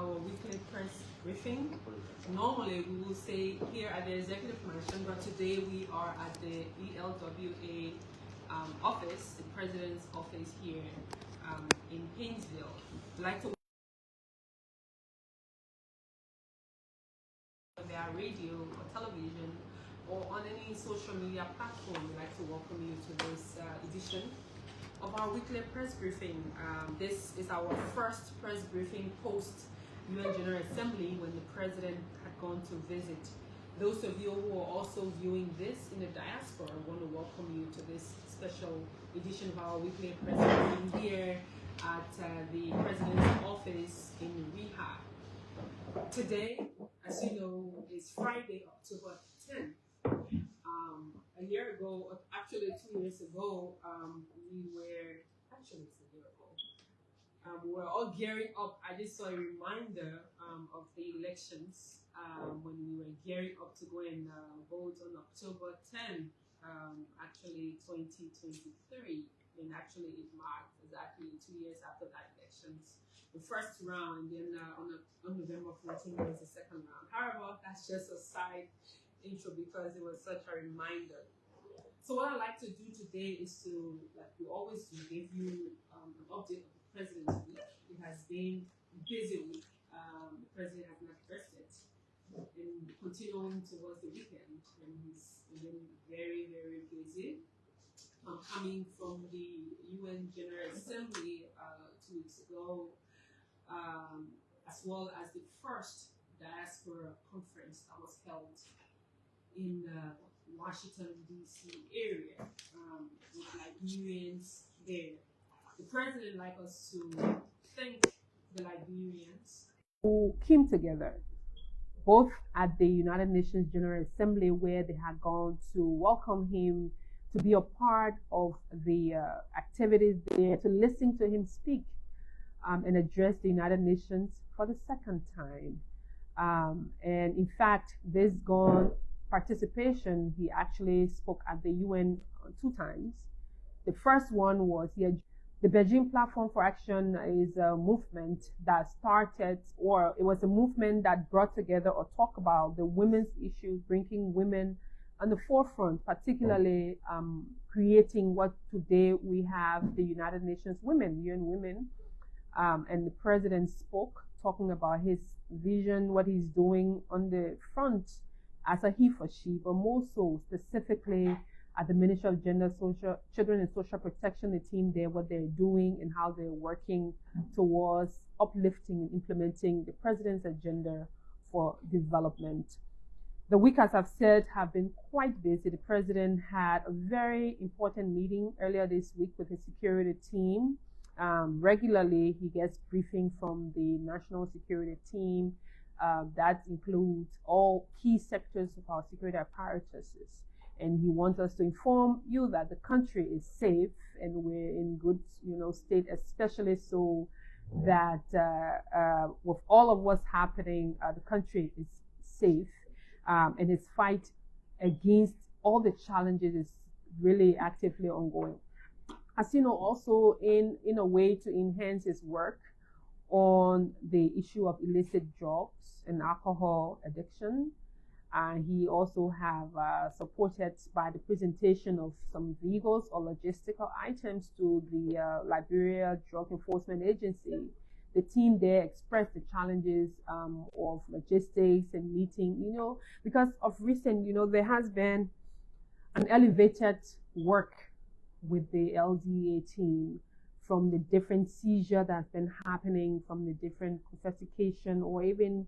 our weekly press briefing. Normally we will say here at the Executive Mansion, but today we are at the ELWA office, the President's office here in Painesville. I'd like to via radio or television or on any social media platform, we'd like to welcome you to this edition of our weekly press briefing. This is our first press briefing post UN General Assembly when the President had gone to visit. Those of you who are also viewing this in the diaspora, I want to welcome you to this special edition of our weekly press briefing here at the President's office in Rehab. Today, as you know, is Friday, October 10th. A year ago, actually 2 years ago, we were all gearing up. I just saw a reminder of the elections when we were gearing up to go and vote on October 10th, actually 2023. And actually it marked exactly 2 years after that elections. The first round, and then on November 14th was the second round. However, that's just a side intro because it was such a reminder. So what I'd like to do today is to, like we always do, give you an update of the President's week. It has been a busy week. The President has not rested. And continuing towards the weekend, and he's been very, very busy. Coming from the UN General Assembly 2 weeks ago, as well as the first diaspora conference that was held in Washington, D.C. area with Liberians there. The President would like us to thank the Liberians who came together, both at the United Nations General Assembly where they had gone to welcome him, to be a part of the activities there, to listen to him speak and address the United Nations for the second time. And in fact, this gone participation, he actually spoke at the UN 2 times. The first one was the Beijing Platform for Action is a movement that started, or it was a movement that brought together or talked about the women's issues, bringing women on the forefront, particularly creating what today we have the United Nations Women, UN Women. And the President spoke, talking about his vision, what he's doing on the front as a he for she, but more so specifically at the Ministry of Gender, Children and Social Protection, the team there, what they're doing and how they're working towards uplifting and implementing the President's agenda for development. The week, as I've said, have been quite busy. The President had a very important meeting earlier this week with his security team. Regularly, he gets briefing from the national security team. That includes all key sectors of our security apparatuses. And he wants us to inform you that the country is safe and we're in good, state, especially so that with all of what's happening, the country is safe. And his fight against all the challenges is really actively ongoing. As you know, also in a way to enhance his work on the issue of illicit drugs and alcohol addiction. He also have supported by the presentation of some vehicles or logistical items to the Liberia Drug Enforcement Agency. The team there expressed the challenges of logistics and meeting, because of recent, there has been an elevated work with the LDA team from the different seizure that's been happening, from the different confiscation or even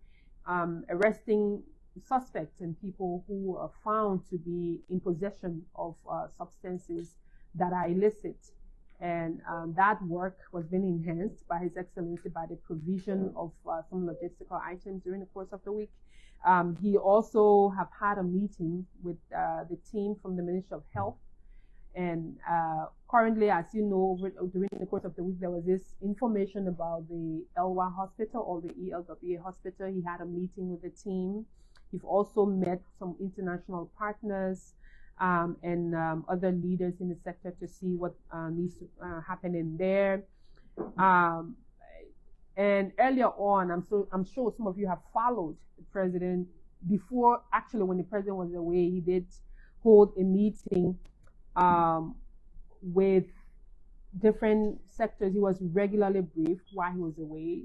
arresting suspects and people who are found to be in possession of substances that are illicit. And that work was being enhanced by His Excellency by the provision of some logistical items during the course of the week. He also have had a meeting with the team from the Ministry of Health. And currently, as you know, during the course of the week, there was this information about the Elwa Hospital or the ELWA Hospital. He had a meeting with the team. He's also met some international partners and other leaders in the sector to see what needs to happen in there. And earlier on, I'm sure some of you have followed the president before. Actually, when the president was away, he did hold a meeting with different sectors. He was regularly briefed while he was away,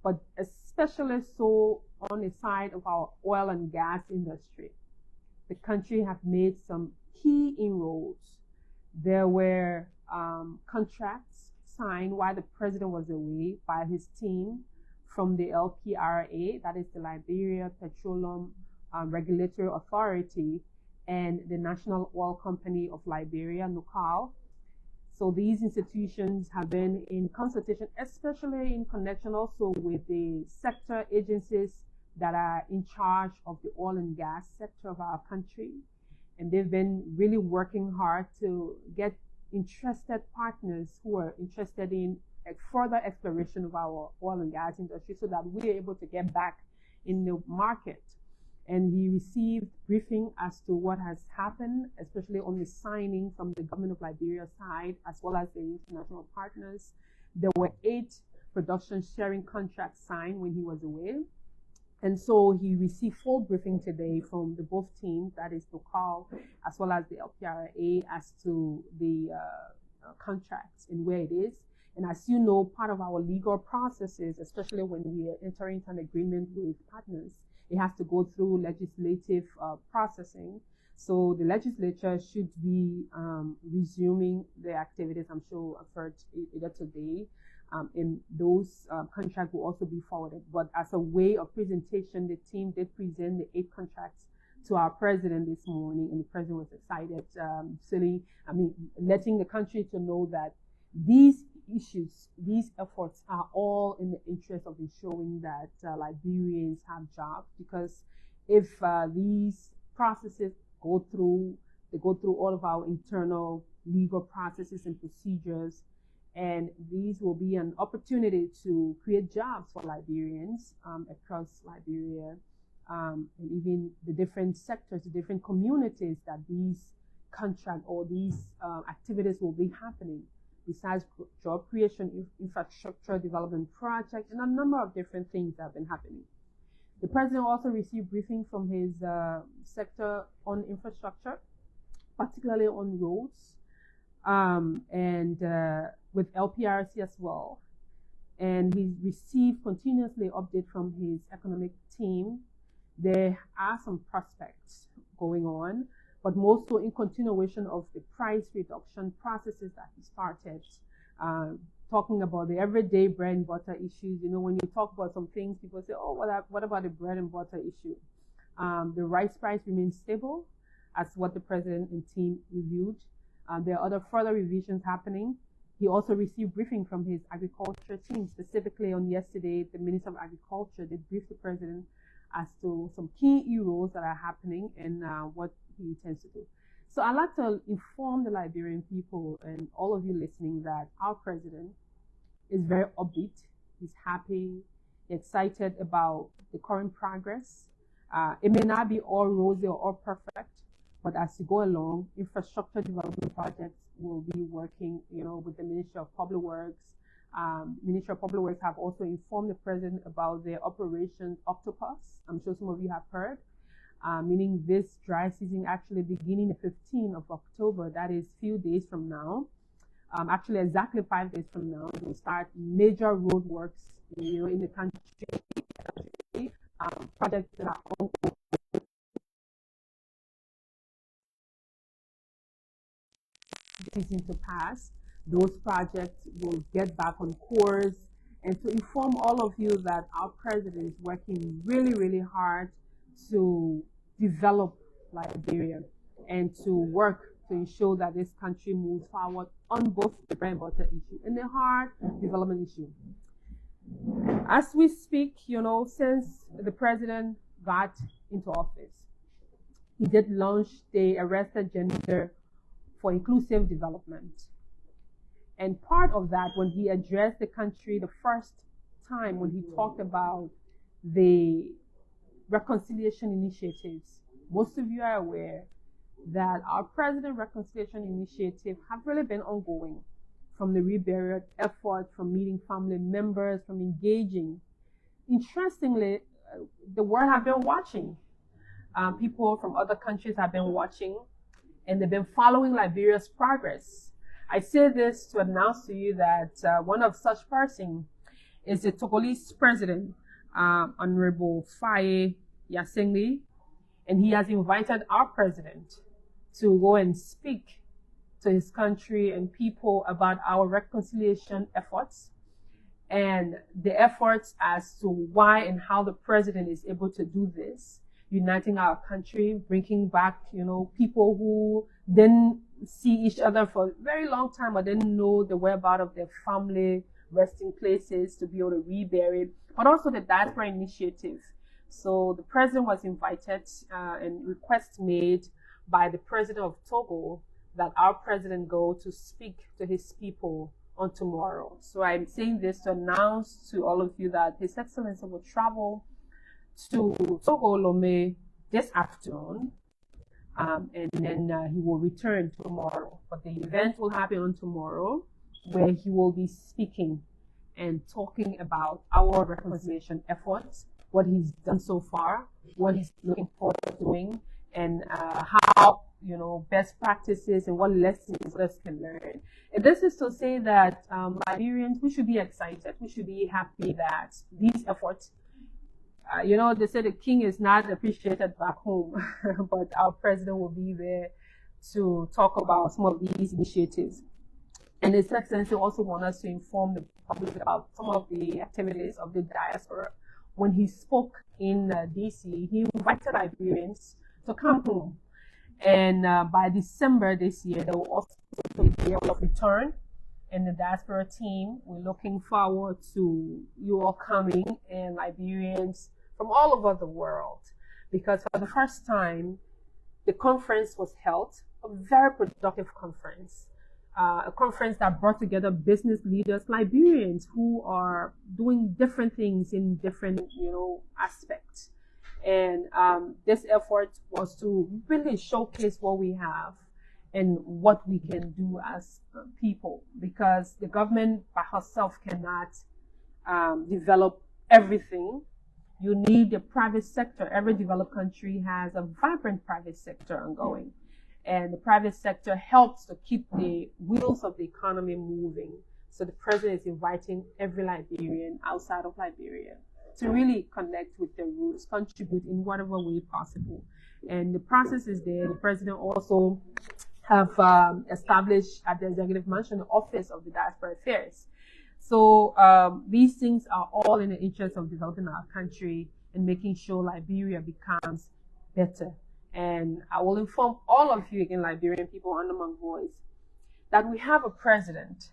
but especially so on the side of our oil and gas industry. The country have made some key inroads. There were contracts signed while the president was away by his team from the LPRA, that is the Liberia Petroleum Regulatory Authority, and the National Oil Company of Liberia, NOCAL. So these institutions have been in consultation, especially in connection also with the sector agencies that are in charge of the oil and gas sector of our country. And they've been really working hard to get interested partners who are interested in further exploration of our oil and gas industry so that we're able to get back in the market. And he received briefing as to what has happened, especially on the signing from the government of Liberia side, as well as the international partners. There were 8 production sharing contracts signed when he was away. And so he received full briefing today from the both teams, that is NOCAL, as well as the LPRA, as to the contracts and where it is. And as you know, part of our legal processes, especially when we are entering into an agreement with partners, it has to go through legislative processing. So the legislature should be resuming their activities, I'm sure, I've heard either today. And those contracts will also be forwarded. But as a way of presentation, the team did present the 8 contracts to our president this morning, and the president was excited, letting the country to know that these issues, these efforts are all in the interest of ensuring that Liberians have jobs. Because if these processes go through all of our internal legal processes and procedures, and these will be an opportunity to create jobs for Liberians across Liberia, and even the different sectors, the different communities that these contracts or these activities will be happening. Besides job creation, infrastructure development projects, and a number of different things that have been happening. The president also received briefing from his sector on infrastructure, particularly on roads, and with LPRC as well. And he received continuously update from his economic team. There are some prospects going on, but more so in continuation of the price reduction processes that he started, talking about the everyday bread and butter issues. You know, when you talk about some things, people say, oh, what about the bread and butter issue? The rice price remains stable, as what the president and team reviewed. There are other further revisions happening. He also received briefing from his agriculture team. Specifically on yesterday, the Minister of Agriculture did brief the president as to some key roles that are happening and what he intends to do. So I'd like to inform the Liberian people and all of you listening that our president is very upbeat. He's happy, excited about the current progress. It may not be all rosy or all perfect, but as you go along, infrastructure development projects will be working, with the Ministry of Public Works. Ministry of Public Works have also informed the president about their Operation Octopus. I'm sure some of you have heard, meaning this dry season actually beginning the 15th of October. That is few days from now. Actually, exactly 5 days from now, we'll start major road works, in the country. Projects that are ongoing. Season to pass, those projects will get back on course. And to inform all of you that our president is working really, really hard to develop Liberia and to work to ensure that this country moves forward on both the bread and butter issue and the hard development issue. As we speak, since the president got into office, he did launch the Arrest Agenda for Inclusive Development. And part of that, when he addressed the country the first time, when he talked about the reconciliation initiatives, most of you are aware that our President Reconciliation Initiative have really been ongoing from the reburial effort, from meeting family members, from engaging. Interestingly, the world have been watching. People from other countries have been watching, and they've been following Liberia's progress. I say this to announce to you that one of such persons is the Togolese president, Honorable Faye Yasengli, and he has invited our president to go and speak to his country and people about our reconciliation efforts and the efforts as to why and how the president is able to do this, uniting our country, bringing back, people who didn't see each other for a very long time or didn't know the whereabouts of their family resting places to be able to rebury, but also the diaspora initiative. So the president was invited and request made by the president of Togo that our president go to speak to his people on tomorrow. So I'm saying this to announce to all of you that His Excellency will travel to Togo Lomé this afternoon, and then he will return tomorrow. But the event will happen on tomorrow, where he will be speaking and talking about our reconciliation efforts, what he's done so far, what he's looking forward to doing, and how, best practices and what lessons us can learn. And this is to say that Liberians, we should be excited. We should be happy that these efforts, they say the king is not appreciated back home, but our president will be there to talk about some of these initiatives. And His Excellency also wants us to inform the public about some of the activities of the diaspora. When he spoke in DC, he invited Liberians to come home. And by December this year, they will also be able to return. And the diaspora team, we're looking forward to you all coming, and Liberians from all over the world. Because for the first time, the conference was held, a very productive conference. A conference that brought together business leaders, Liberians who are doing different things in different, aspects. And this effort was to really showcase what we have and what we can do as people, because the government by herself cannot develop everything. You need the private sector. Every developed country has a vibrant private sector ongoing. And the private sector helps to keep the wheels of the economy moving. So the president is inviting every Liberian outside of Liberia to really connect with their roots, contribute in whatever way possible. And the process is there. The president also have established at the Executive Mansion the Office of the Diaspora Affairs. So these things are all in the interest of developing our country and making sure Liberia becomes better. And I will inform all of you, again, Liberian people under my voice, that we have a president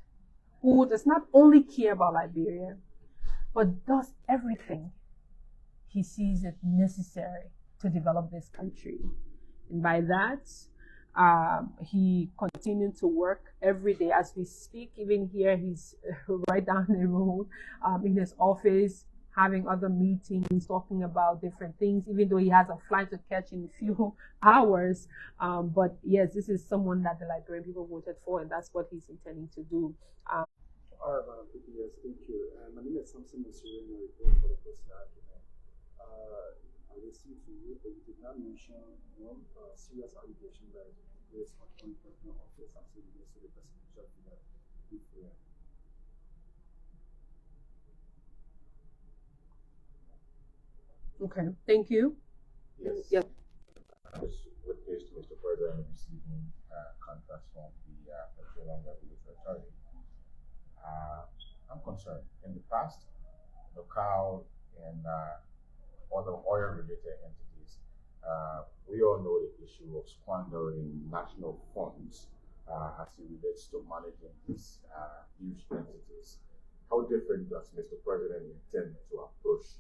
who does not only care about Liberia, but does everything he sees it necessary to develop this country. And by that, he continued to work every day as we speak. Even here, he's right down the road in his office, having other meetings, talking about different things, even though he has a flight to catch in a few hours. But yes, this is someone that the Liberian people voted for, and that's what he's intending to do. All right, yes, thank you. My name is Samson Masuri, and I report for the Post Argument. I listened to you, but you did not mention serious allegations that based on personal office and so you to the presidential figure. Okay, thank you. Yes. Yes. With this, Mr. President, receiving contracts from the Petroleum Regulatory Authority. I'm concerned. In the past, local and other oil-related entities, we all know the issue of squandering national funds as it relates to managing these huge entities. How different does Mr. President intend to approach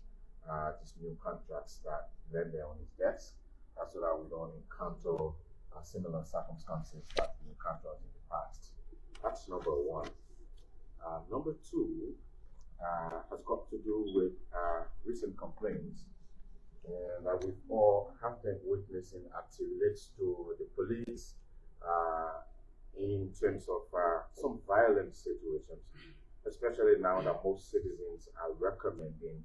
these new contracts that land there on his desk, so that we don't encounter similar circumstances that we encountered in the past? That's number one. Number two has got to do with recent complaints that we've all have been witnessing as it relates to the police in terms of some violent situations, especially now that most citizens are recommending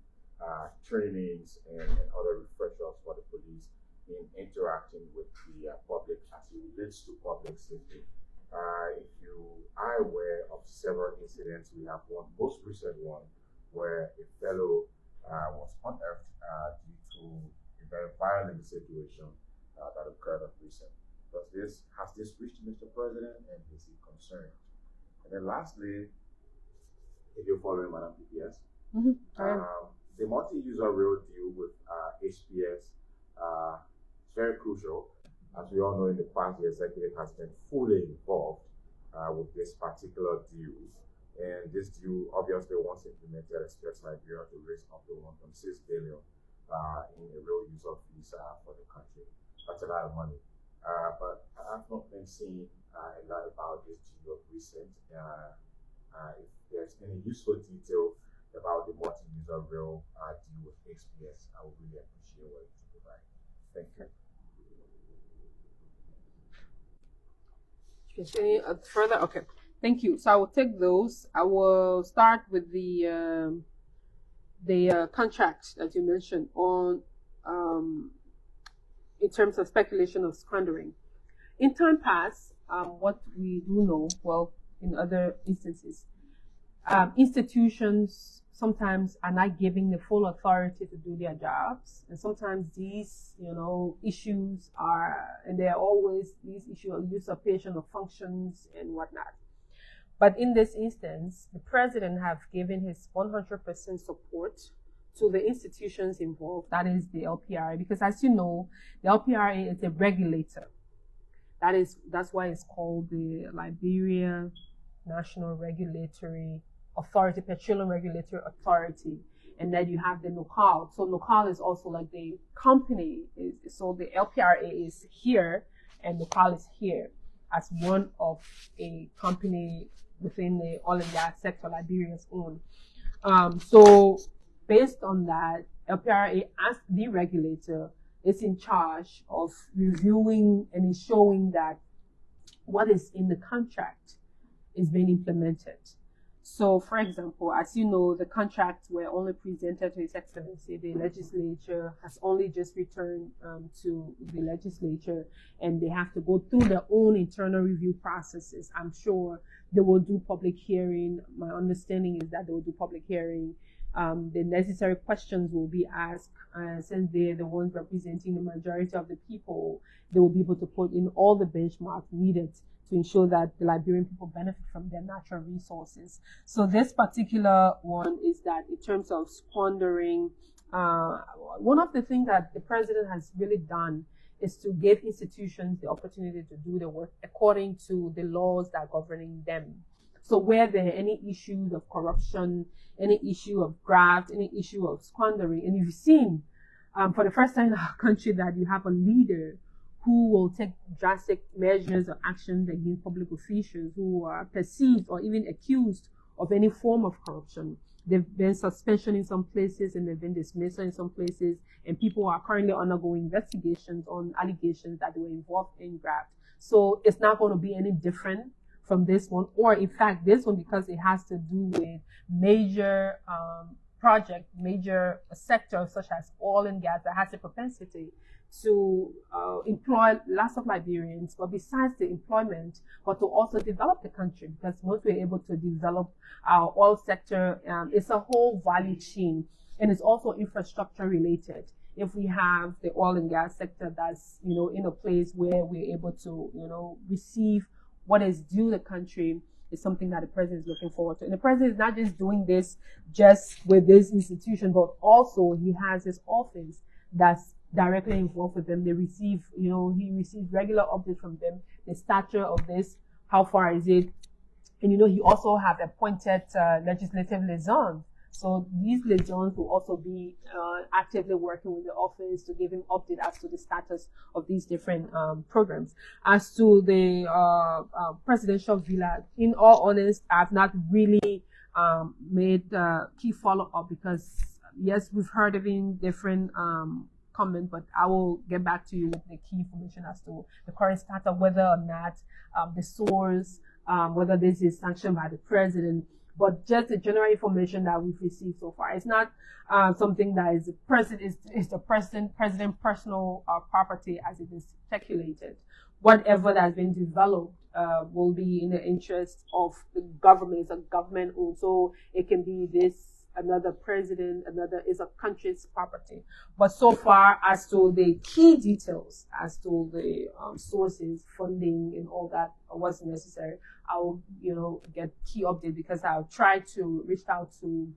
trainings and other refreshers for the police in interacting with the public as it relates to public safety. If you are aware of several incidents, we have one most recent one where a fellow was unearthed due to a very violent situation that occurred of recent. Has this reached Mr. President, and is he concerned? And then lastly, if you're following Madam PPS, the multi-user rail deal with HPS is very crucial. As we all know, in the past, the executive has been fully involved with this particular deal. And this deal, obviously, once implemented, expects Liberia to raise up to 1.6 billion in a real user fees for the country. That's a lot of money. But I've not been seeing a lot about this deal of recent. If there's any useful detail about the multi-user rail deal with HPS, I would really appreciate what you provide. Thank you. Any further? Okay, thank you. So I will take those. I will start with the contract that you mentioned on in terms of speculation of squandering. In time past, what we do know, well, in other instances, institutions sometimes are not giving the full authority to do their jobs, and sometimes these, issues are, and there are always these issues of usurpation of functions and whatnot. But in this instance, the president have given his 100% support to the institutions involved, that is the LPRA, because as you know, the LPRA is a regulator. That's why it's called the Liberian National Regulatory Authority, Petroleum Regulatory Authority, and then you have the NOCAL. So NOCAL is also like the company. So the LPRA is here, and NOCAL is here as one of a company within the oil and gas sector, Liberia's own. So based on that, LPRA as the regulator is in charge of reviewing and ensuring that what is in the contract is being implemented. So, for example, as you know, the contracts were only presented to His Excellency. The legislature has only just returned to the legislature, and they have to go through their own internal review processes. I'm sure they will do public hearing. My understanding is that they will do public hearing. The necessary questions will be asked. Since they're the ones representing the majority of the people, they will be able to put in all the benchmarks needed to ensure that the Liberian people benefit from their natural resources. So this particular one is that in terms of squandering, one of the things that the president has really done is to give institutions the opportunity to do the work according to the laws that are governing them. So where there are any issues of corruption, any issue of graft, any issue of squandering, and you've seen for the first time in our country that you have a leader who will take drastic measures or actions against public officials who are perceived or even accused of any form of corruption. There've been suspension in some places and they've been dismissal in some places, and people are currently undergoing investigations on allegations that they were involved in graft. So it's not going to be any different from this one, or in fact, this one, because it has to do with major project, major sector such as oil and gas that has a propensity to employ lots of Liberians, but besides the employment, but to also develop the country, because once we're able to develop our oil sector, it's a whole value chain, and it's also infrastructure related. If we have the oil and gas sector that's, in a place where we're able to, receive what is due the country, is something that the president is looking forward to. And the president is not just doing this just with this institution, but also he has his office that's directly involved with them. They receive, he receives regular updates from them, the stature of this, how far is it. And, he also have appointed legislative liaisons. So these liaisons will also be actively working with the office to give him update as to the status of these different programs. As to the presidential villa, in all honesty, I've not really made key follow-up because, yes, we've heard of in different comment, but I will get back to you with the key information as to the current status, whether or not the source, whether this is sanctioned by the president, but just the general information that we've received so far. It's not something that is the president personal property as it is speculated. Whatever that has been developed will be in the interest of the government. It's a government owned, so it can be another president, is a country's property. But so far as to the key details, as to the sources, funding, and all that, what's necessary, I'll get key update, because I'll try to reach out to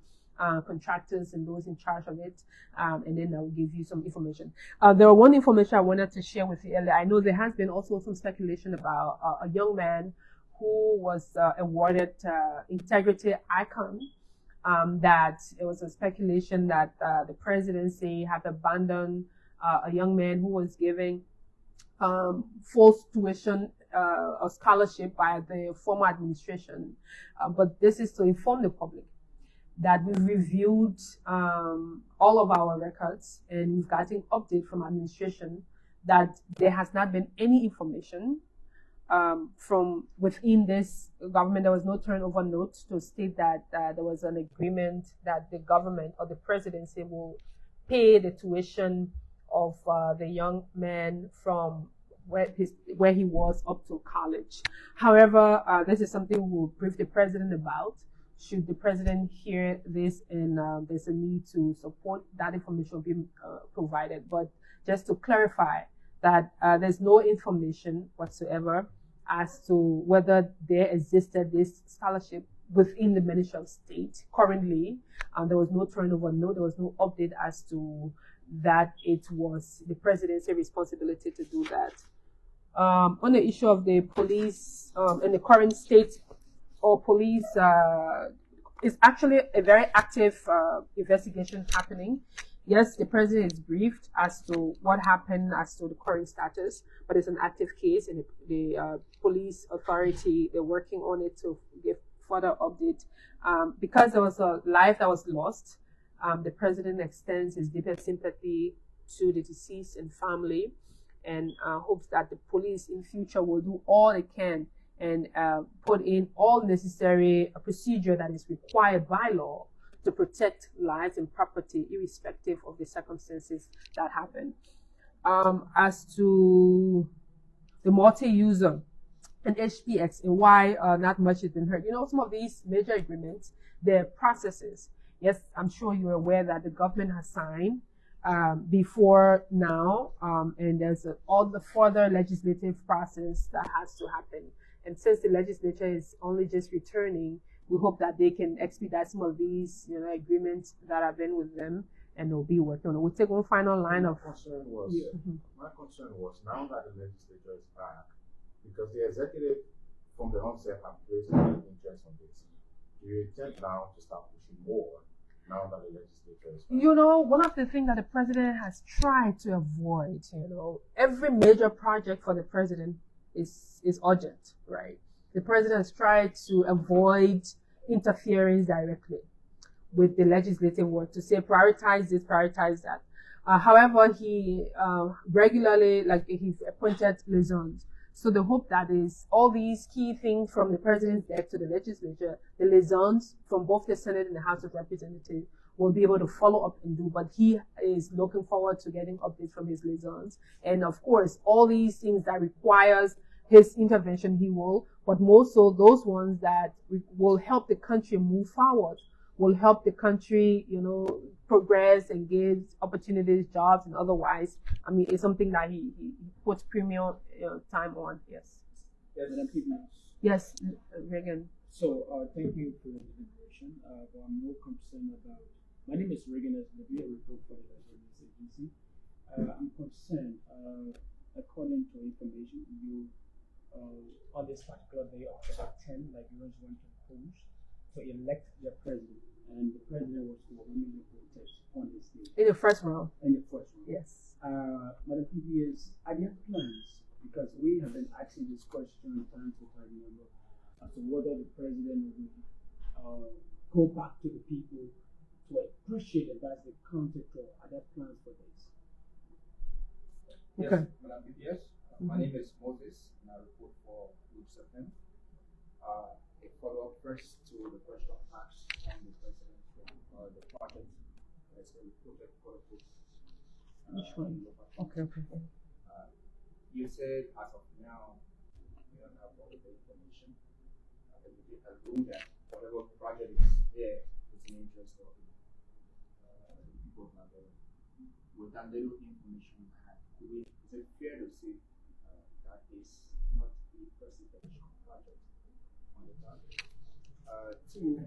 contractors and those in charge of it, and then I'll give you some information. There was one information I wanted to share with you earlier. I know there has been also some speculation about a young man who was awarded integrity icon. That it was a speculation that the presidency had abandoned a young man who was giving false tuition or scholarship by the former administration. But this is to inform the public that we've reviewed all of our records, and we've gotten update from administration that there has not been any information from within this government. There was no turnover note to state that there was an agreement that the government or the presidency will pay the tuition of the young man from where he was up to college. However, this is something we'll brief the president about. Should the president hear this and there's a need to support, that information be provided. But just to clarify that there's no information whatsoever as to whether there existed this scholarship within the Ministry of State currently. There was no turnover note, there was no update as to that it was the presidency's responsibility to do that. On the issue of the police and the current state or police, is actually a very active investigation happening. Yes, the president is briefed as to what happened, as to the current status, but it's an active case, and the police authority, they're working on it to give further update. Because there was a life that was lost, the president extends his deepest sympathy to the deceased and family, and hopes that the police in future will do all they can and put in all necessary procedure that is required by law to protect lives and property, irrespective of the circumstances that happen. As to the multi-user and HPX and why not much has been heard. Some of these major agreements, their processes. Yes, I'm sure you're aware that the government has signed before now, and there's all the further legislative process that has to happen. And since the legislature is only just returning, we hope that they can expedite some of these, agreements that have been with them, and they'll be working on it. We'll take one final line of. My concern was now that the legislature is back, because the executive from the onset have placed an interest on this. Do you intend now to start pushing more now that the legislature is back? One of the things that the president has tried to avoid, every major project for the president is urgent, right? The president has tried to avoid interference directly with the legislative work, to say prioritize this, prioritize that. However, he regularly, he's appointed liaisons. So the hope that is all these key things from the president's desk to the legislature, the liaisons from both the Senate and the House of Representatives will be able to follow up and do. But he is looking forward to getting updates from his liaisons. And of course, all these things that requires his intervention, he will, but more so those ones that will help the country move forward, will help the country, progress and give opportunities, jobs, and otherwise. I mean, it's something that he puts premium time on. Yes. Yes, Reagan. So, thank you for the deliberation. I'm more concerned about. My name is Reagan, as Liberian report for the News Agency. I'm concerned, according to information, you on this particular day of October 10, Liberians went to polls to elect their president, and the president was overwhelmingly voted on this day. In the first round. Yes. Madam PBS, are there plans? Because we have been asking this question time to time, as to whether the president will go back to the people to appreciate that that's the counter to. Are there plans for this? Yes, Madam PBS. My name is Moses, and I report for Group 7. A follow-up first to the question asked on the president the project. Let's say the project protocol. Which one? Okay. You said as of now, you don't have all the information. But you did assume that whatever project is there is in the interest of the people of Liberia. With that little information we had, is it fair to say that is not a presidential project on the target? Two,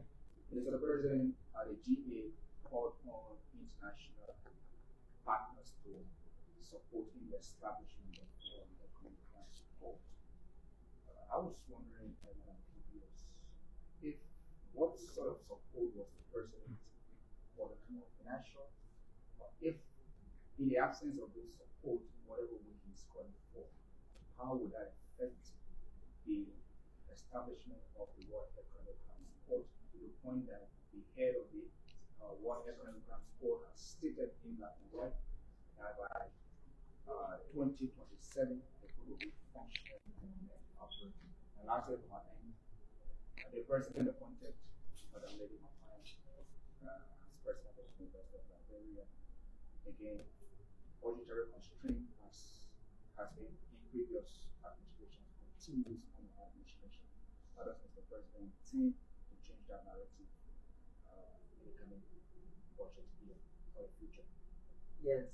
Mr. President, the GA called on international partners to support in the establishment of economic support. I was wondering, if what sort of support was the president for the kind of financial, or if in the absence of this support, whatever way he's calling for, how would that affect the establishment of the World Economic Transport to the point that the head of the World Economic Transport has stated in that word that by 2027 the will be functioning and operating. And lastly, from my end, the president appointed Madam Lady Mafaya as president of the University of Liberia. Again, budgetary constraint has been in previous administrations, continues in the administration. How does Mr. President think to change that narrative in the coming budget year for the future? Yes,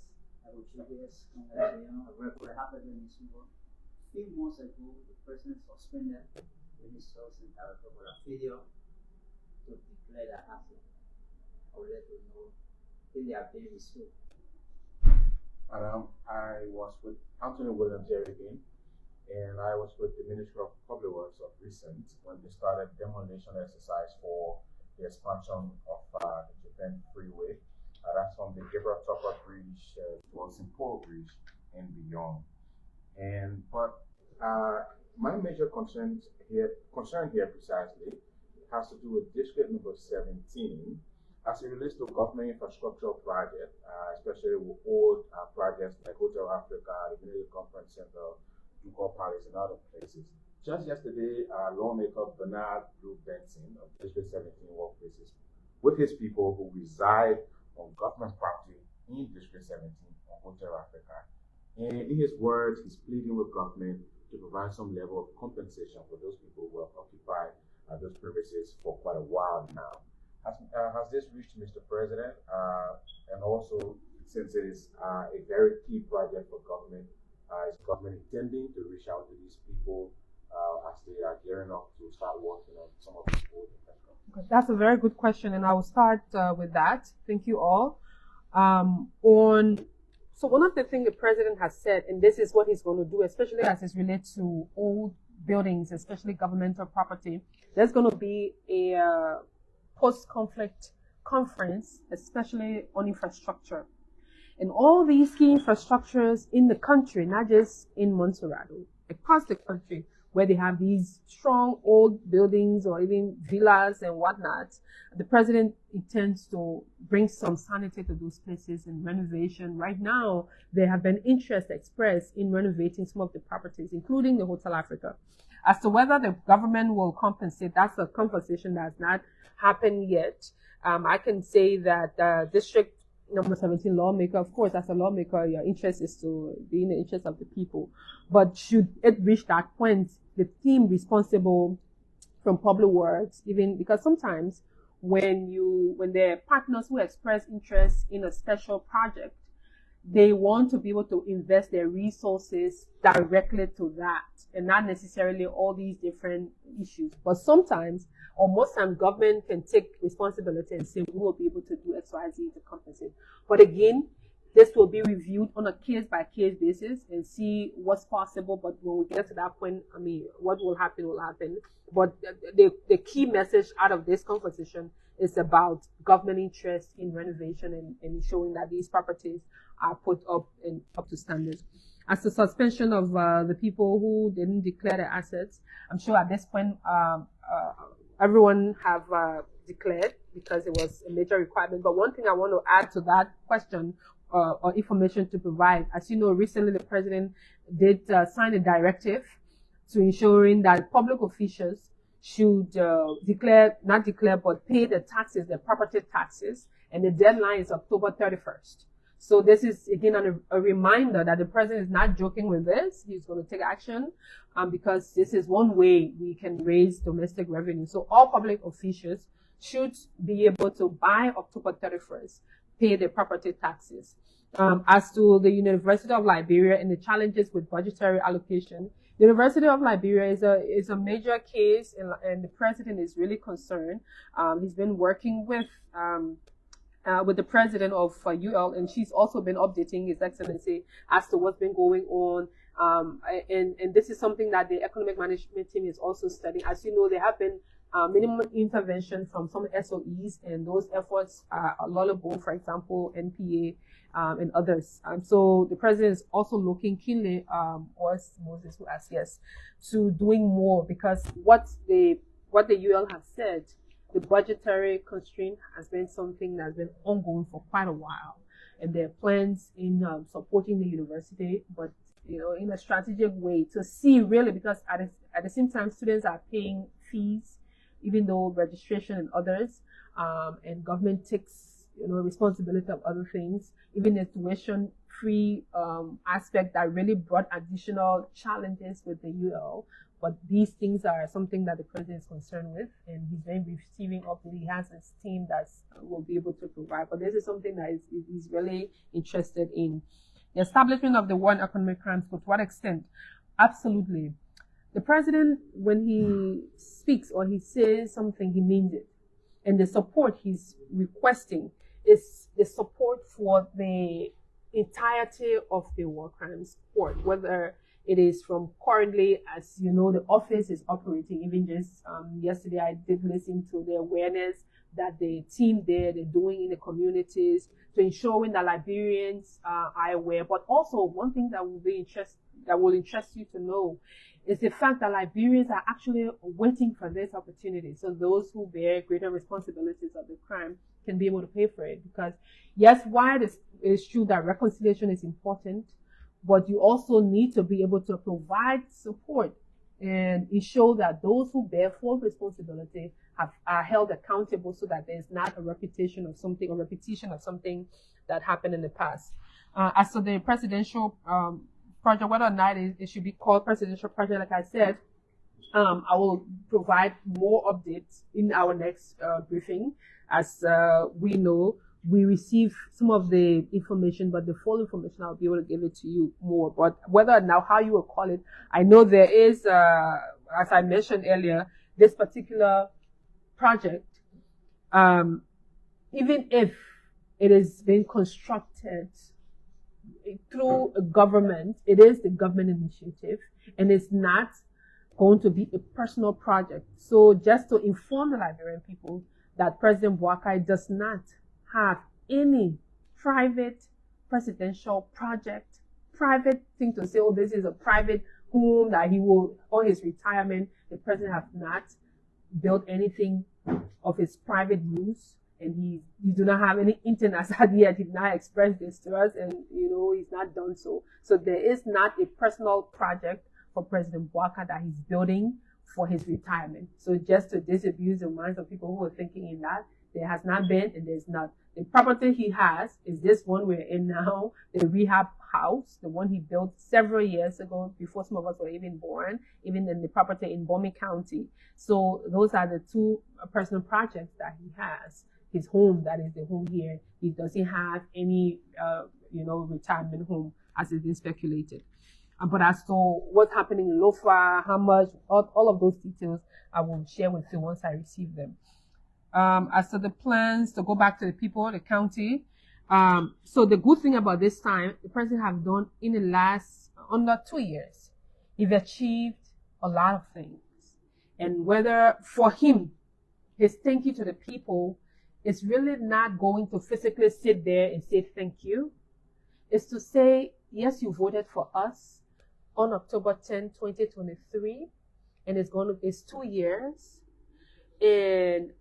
I would say yes. We're happy doing this work. A few months ago, the president suspended ministers and directors for a failure to declare their asset. I will let you know if they are being restored. I was with Anthony Williams here again, and I was with the Ministry of Public Works of recent when they started demolition exercise for the expansion of the Japan Freeway. That's from the Gabriel Topper Bridge towards Simpo Bridge and beyond. But my major concern here precisely has to do with District number 17 as it relates to government infrastructure projects, especially with old projects like Hotel Africa, the Military Conference Center, Ducal Palace, and other places. Just yesterday, lawmaker Bernard Drew Benson of District 17 workplaces with his people who reside on government property in District 17 on Hotel Africa. And in his words, he's pleading with government to provide some level of compensation for those people who have occupied those premises for quite a while now. Has this reached Mr. President? And also, since it is a very key project for government, is government intending to reach out to these people as they are gearing up to start working on some of these old infrastructure? That's a very good question, and I will start with that. Thank you all. So one of the things the president has said, and this is what he's going to do, especially as it relates to old buildings, especially governmental property, there's going to be a post-conflict conference, especially on infrastructure. And all these key infrastructures in the country, not just in Montserrat, across the country, where they have these strong old buildings or even villas and whatnot, the president intends to bring some sanity to those places and renovation. Right now, there have been interest expressed in renovating some of the properties, including the Hotel Africa. As to whether the government will compensate, that's a conversation that has not happened yet. I can say that District number 17 lawmaker, of course, as a lawmaker, your interest is to be in the interest of the people. But should it reach that point, the team responsible from public works, even because sometimes when there are partners who express interest in a special project, they want to be able to invest their resources directly to that and not necessarily all these different issues. But sometimes, or most times, government can take responsibility and say, we will be able to do X, Y, Z to compensate. But again, this will be reviewed on a case-by-case basis and see what's possible. But when we get to that point, I mean, what will happen will happen. But the key message out of this conversation is about government interest in renovation and showing that these properties are put up and up to standards. As the suspension of the people who didn't declare their assets, I'm sure at this point everyone have declared because it was a major requirement. But one thing I want to add to that question or information to provide, as you know, recently the president did sign a directive to ensuring that public officials should but pay the taxes, the property taxes, and the deadline is October 31st. So this is again a reminder that the president is not joking with this. He's going to take action because this is one way we can raise domestic revenue. So all public officials should be able to, by October 31st, pay the property taxes. As to the University of Liberia and the challenges with budgetary allocation, the University of Liberia is a major case, and the president is really concerned. He's been working with the president of UL, and she's also been updating His Excellency as to what's been going on. And this is something that the economic management team is also studying. As you know, there have been minimum intervention from some SOEs, and those efforts are laudable, for example, NPA and others. So the president is also looking keenly, or Moses who asked, yes, to doing more, because what the UL has said, the budgetary constraint has been something that's been ongoing for quite a while, and there are plans in supporting the university, but in a strategic way to see really, because at the same time students are paying fees, even though registration and others, and government takes responsibility of other things, even the tuition-free aspect that really brought additional challenges with the UL. But these things are something that the president is concerned with, and he's been receiving up. He has his team that will be able to provide. But this is something that he's really interested in. The establishment of the War on Economic Crimes, to what extent? Absolutely. The president, when he speaks or he says something, he means it. And the support he's requesting is the support for the entirety of the war crimes court, whether it is from currently, as you know, the office is operating. Even just yesterday, I did listen to the awareness that the team there, they're doing in the communities to ensuring that Liberians are aware. But also, one thing that will interest you to know is the fact that Liberians are actually waiting for this opportunity. So those who bear greater responsibilities of the crime can be able to pay for it. Because yes, while it is true that reconciliation is important, but you also need to be able to provide support and ensure that those who bear full responsibility are held accountable, so that there's not a repetition of something that happened in the past. As to the presidential project, whether or not it should be called presidential project, like I said, I will provide more updates in our next briefing. As we know, we receive some of the information, but the full information, I'll be able to give it to you more. But whether or not how you will call it, I know there is, as I mentioned earlier, this particular project, even if it is being constructed through a government, it is the government initiative, and it's not going to be a personal project. So just to inform the Liberian people that President Boakai does not have any private presidential project, private thing to say, oh, this is a private home that he will, on his retirement, the president has not built anything of his private use, and he do not have any intent as yet. He did not express this to us, and he's not done so. So there is not a personal project for President Boakai that he's building for his retirement. So just to disabuse the minds of people who are thinking in that, there has not been, and there's not. The property he has is this one we're in now, the rehab house, the one he built several years ago, before some of us were even born, even in the property in Bomi County. So those are the two personal projects that he has. His home, that is the home here, he doesn't have any, retirement home, as has been speculated. But as to what's happening in Lofa, how much, all of those details, I will share with you once I receive them. As to the plans to go back to the people, the county. So the good thing about this time, the president have done in the last, under 2 years, he's achieved a lot of things. And whether for him, his thank you to the people is really not going to physically sit there and say thank you. It's to say, yes, you voted for us on October 10, 2023, and it's 2 years. And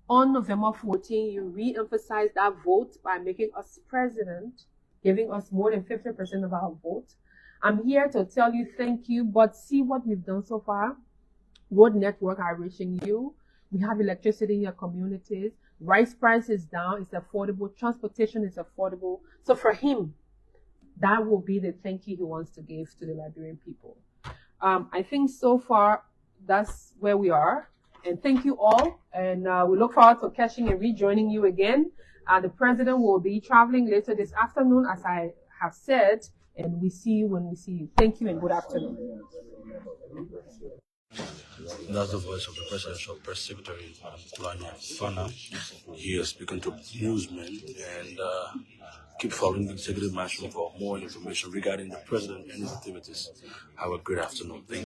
on November 14, you re-emphasized that vote by making us president, giving us more than 50% of our vote. I'm here to tell you thank you, but see what we've done so far. Road network are reaching you. We have electricity in your communities. Rice price is down. It's affordable. Transportation is affordable. So for him, that will be the thank you he wants to give to the Liberian people. I think so far that's where we are. And thank you all. And we look forward to catching and rejoining you again. The president will be traveling later this afternoon, as I have said. And we see you when we see you. Thank you and good afternoon. That's the voice of the Presidential Press Secretary, Kulanya Fana. He is speaking to newsmen, and keep following the Executive Mansion for more information regarding the President and his activities. Have a great afternoon. Thank you.